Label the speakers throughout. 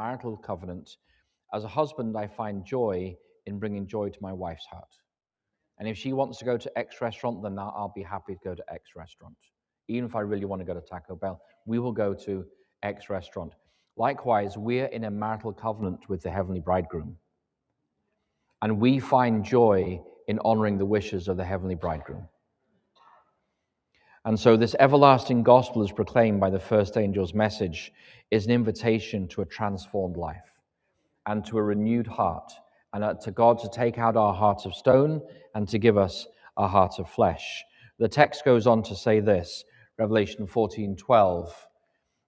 Speaker 1: marital covenant. As a husband, I find joy in bringing joy to my wife's heart. And if she wants to go to X restaurant, then I'll be happy to go to X restaurant. Even if I really want to go to Taco Bell, we will go to X restaurant. Likewise, we're in a marital covenant with the heavenly bridegroom. And we find joy in honoring the wishes of the heavenly bridegroom. And so this everlasting gospel is proclaimed by the first angel's message is an invitation to a transformed life and to a renewed heart, and to God to take out our heart of stone and to give us a heart of flesh. The text goes on to say this, Revelation 14:12.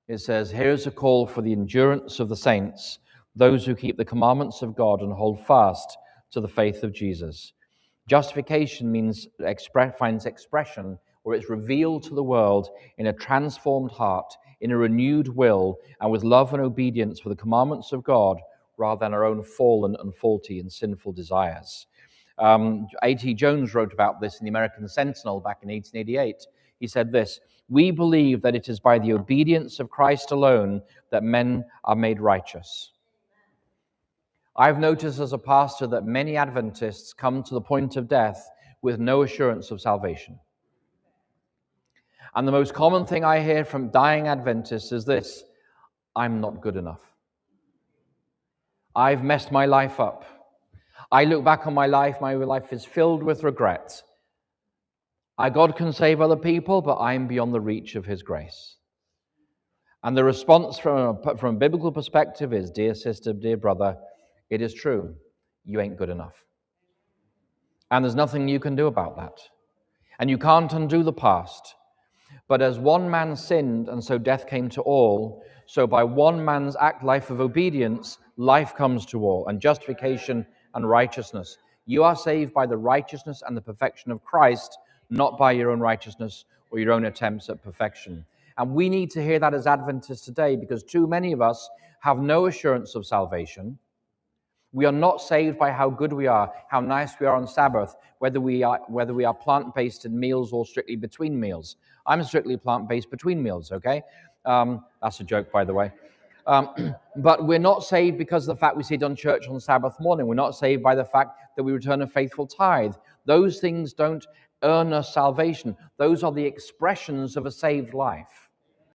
Speaker 1: It says, "Here's a call for the endurance of the saints, those who keep the commandments of God and hold fast to the faith of Jesus." Justification means finds expression, or it's revealed to the world in a transformed heart, in a renewed will, and with love and obedience for the commandments of God, rather than our own fallen and faulty and sinful desires. A.T. Jones wrote about this in the American Sentinel back in 1888. He said this, "We believe that it is by the obedience of Christ alone that men are made righteous." I've noticed as a pastor that many Adventists come to the point of death with no assurance of salvation. And the most common thing I hear from dying Adventists is this: I'm not good enough. I've messed my life up. I look back on my life is filled with regret. God can save other people, but I'm beyond the reach of his grace. And the response from a biblical perspective is, dear sister, dear brother, it is true, you ain't good enough. And there's nothing you can do about that. And you can't undo the past. But as one man sinned, and so death came to all, so by one man's life of obedience, life comes to all, and justification and righteousness. You are saved by the righteousness and the perfection of Christ, not by your own righteousness or your own attempts at perfection. And we need to hear that as Adventists today, because too many of us have no assurance of salvation. We are not saved by how good we are, how nice we are on Sabbath, whether we are plant-based in meals or strictly between meals. I'm strictly plant-based between meals, okay? That's a joke, by the way. But we're not saved because of the fact we sit on church on Sabbath morning. We're not saved by the fact that we return a faithful tithe. Those things don't earn us salvation. Those are the expressions of a saved life.